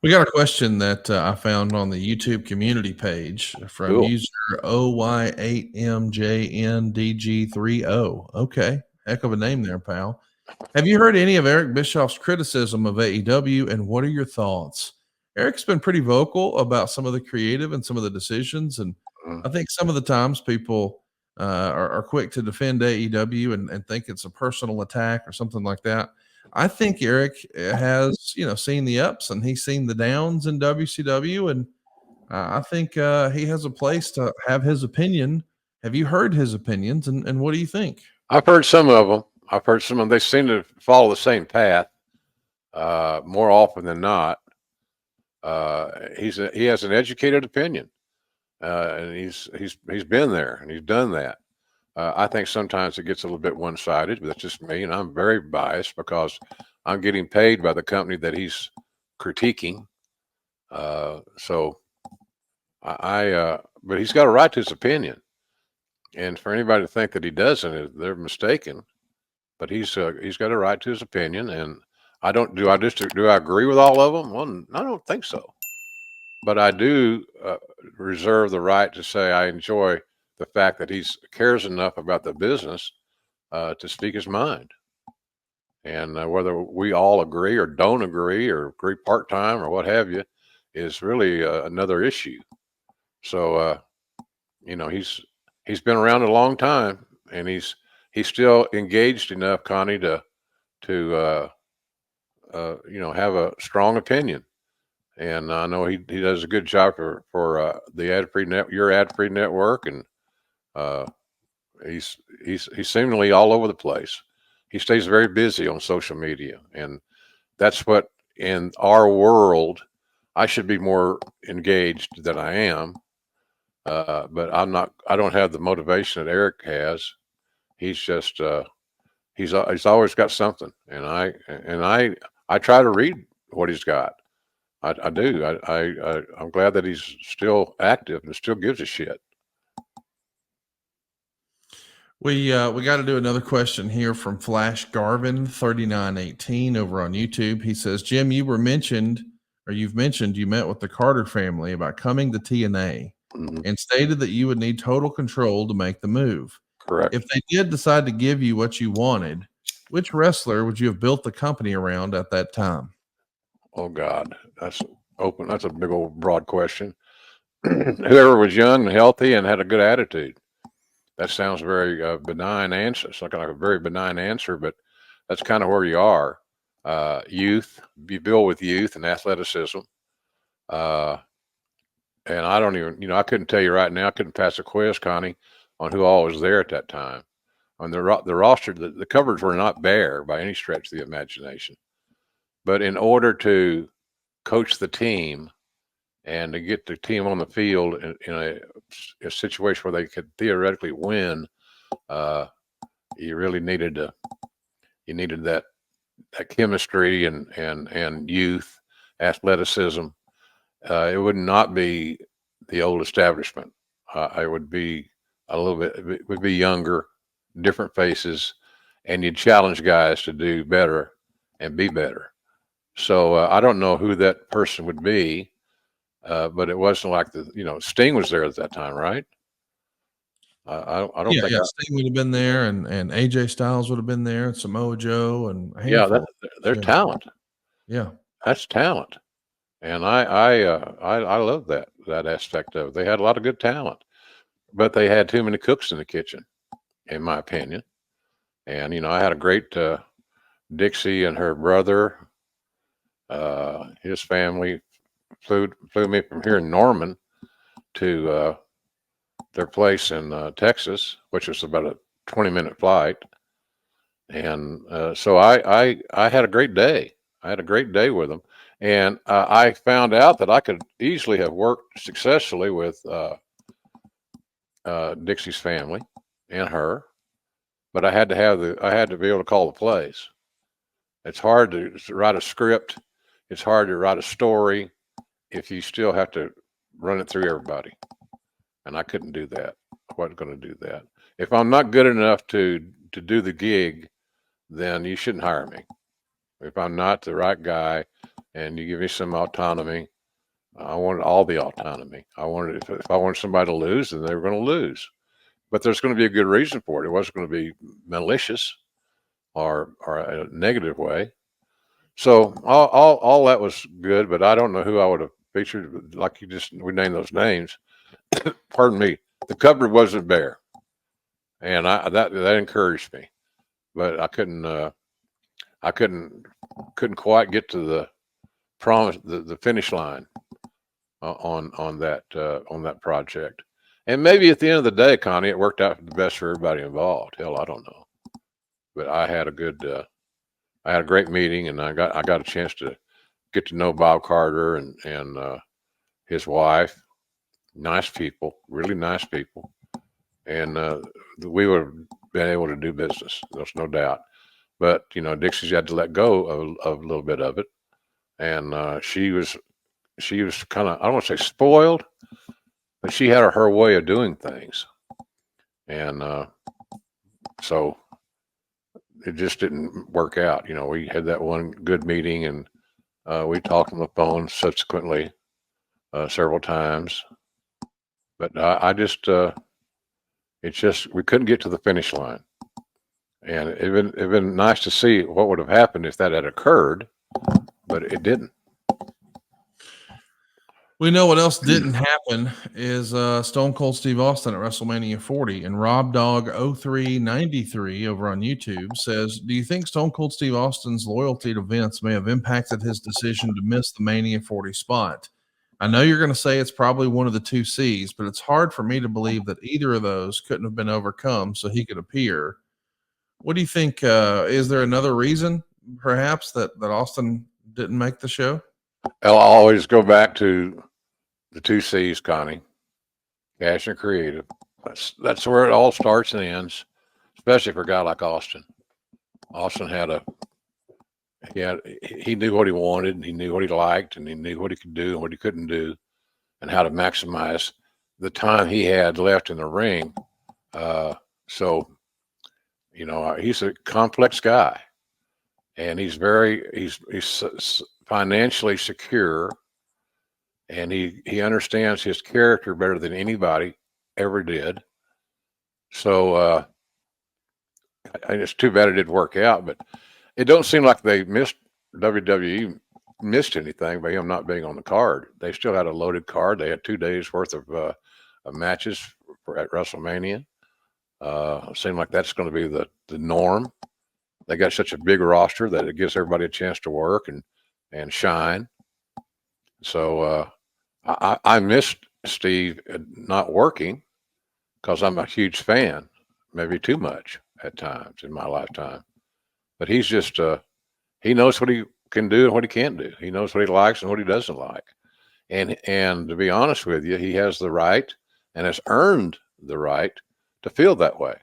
We got a question that I found on the YouTube community page from Cool. user OY8MJNDG30. Okay, heck of a name there, pal. Have you heard any of Eric Bischoff's criticism of AEW, and what are your thoughts? Eric's been pretty vocal about some of the creative and some of the decisions, and Mm. I think some of the times people are quick to defend AEW and think it's a personal attack or something like that. I think Eric has, seen the ups and he's seen the downs in WCW, and I think he has a place to have his opinion. Have you heard his opinions, and what do you think? I've heard some of them. I've heard some of them. They seem to follow the same path more often than not. He has an educated opinion, and he's been there and he's done that. I think sometimes it gets a little bit one sided, but that's just me, and I'm very biased because I'm getting paid by the company that he's critiquing. So but he's got a right to his opinion, and for anybody to think that he doesn't, they're mistaken. But he's got a right to his opinion, and I don't do I agree with all of them? Well, I don't think so. But I do reserve the right to say I enjoy the fact that he cares enough about the business to speak his mind. And whether we all agree or don't agree or agree part time or what have you is really another issue. So he's been around a long time, and he's still engaged enough, Connie, to have a strong opinion. And I know he does a good job for the your ad free network, and he's seemingly all over the place. He stays very busy on social media, and that's what in our world I should be more engaged than I am. But I'm not. I don't have the motivation that Eric has. He's just he's always got something, and I try to read what he's got. I do. I'm glad that he's still active and still gives a shit. We got to do another question here from Flash Garvin 3918 over on YouTube. He says, Jim, you've mentioned you met with the Carter family about coming to TNA and stated that you would need total control to make the move. Correct. If they did decide to give you what you wanted, which wrestler would you have built the company around at that time? Oh God, that's open. That's a big old broad question. Whoever was young and healthy and had a good attitude. That sounds very benign answer. It's not like a very benign answer, but that's kind of where you are. Youth, you build with youth and athleticism. And I don't even, I couldn't tell you right now. I couldn't pass a quiz, Connie, on who all was there at that time. On the roster, the cupboards were not bare by any stretch of the imagination. But in order to coach the team and to get the team on the field in a situation where they could theoretically win, you really needed that chemistry and youth, athleticism. It would not be the old establishment. It would be a little bit. It would be younger, different faces, and you'd challenge guys to do better and be better. So I don't know who that person would be, but it wasn't like Sting was there at that time, right? I don't think. Yeah, Sting would have been there, and AJ Styles would have been there, and Samoa Joe, and they're talent. Yeah, that's talent, and I love that aspect of it. They had a lot of good talent, but they had too many cooks in the kitchen, in my opinion. And I had a great Dixie and her brother. His family flew me from here in Norman to their place in Texas, which was about a 20-minute flight. And so I had a great day. I had a great day with them. And I found out that I could easily have worked successfully with Dixie's family and her, but I had to be able to call the plays. It's hard to write a script. It's hard to write a story if you still have to run it through everybody. And I couldn't do that. I wasn't going to do that. If I'm not good enough to do the gig, then you shouldn't hire me. If I'm not the right guy, and you give me some autonomy. I wanted all the autonomy. I wanted, if I wanted somebody to lose, then they were going to lose. But there's going to be a good reason for it. It wasn't going to be malicious or a negative way. So all that was good, but I don't know who I would have featured. Like we named those names. Pardon me. The cupboard wasn't bare, and that encouraged me, but I couldn't quite get to the promise, the finish line on that project. And maybe at the end of the day, Connie, it worked out for the best for everybody involved. Hell, I don't know, but I had a great meeting, and I got a chance to get to know Bob Carter and his wife. Nice people, really nice people, and we would have been able to do business. There's no doubt. But Dixie's had to let go of a little bit of it, and she was kind of, I don't want to say spoiled, but she had her way of doing things, and so it just didn't work out. We had that one good meeting, and we talked on the phone subsequently several times. But it's just we couldn't get to the finish line, and it'd been nice to see what would have happened if that had occurred, but it didn't. We know what else didn't happen is Stone Cold Steve Austin at WrestleMania 40, and Rob Dog 0393 over on YouTube says, "Do you think Stone Cold Steve Austin's loyalty to Vince may have impacted his decision to miss the Mania 40 spot? I know you're going to say it's probably one of the two C's, but it's hard for me to believe that either of those couldn't have been overcome so he could appear." What do you think? Is there another reason, perhaps, that Austin didn't make the show? I'll always go back to the two C's, Connie: cash and creative. That's where it all starts and ends, especially for a guy like Austin. Austin he knew what he wanted, and he knew what he liked, and he knew what he could do and what he couldn't do, and how to maximize the time he had left in the ring. So, he's a complex guy, and he's financially secure, and he understands his character better than anybody ever did. So, it's too bad it didn't work out, but it don't seem like WWE missed anything by him not being on the card. They still had a loaded card. They had 2 days worth of matches at WrestleMania. Seemed like that's going to be the norm. They got such a big roster that it gives everybody a chance to work and shine. So I missed Steve not working because I'm a huge fan, maybe too much at times in my lifetime. But he's just he knows what he can do and what he can't do. He knows what he likes and what he doesn't like. And to be honest with you, he has the right and has earned the right to feel that way.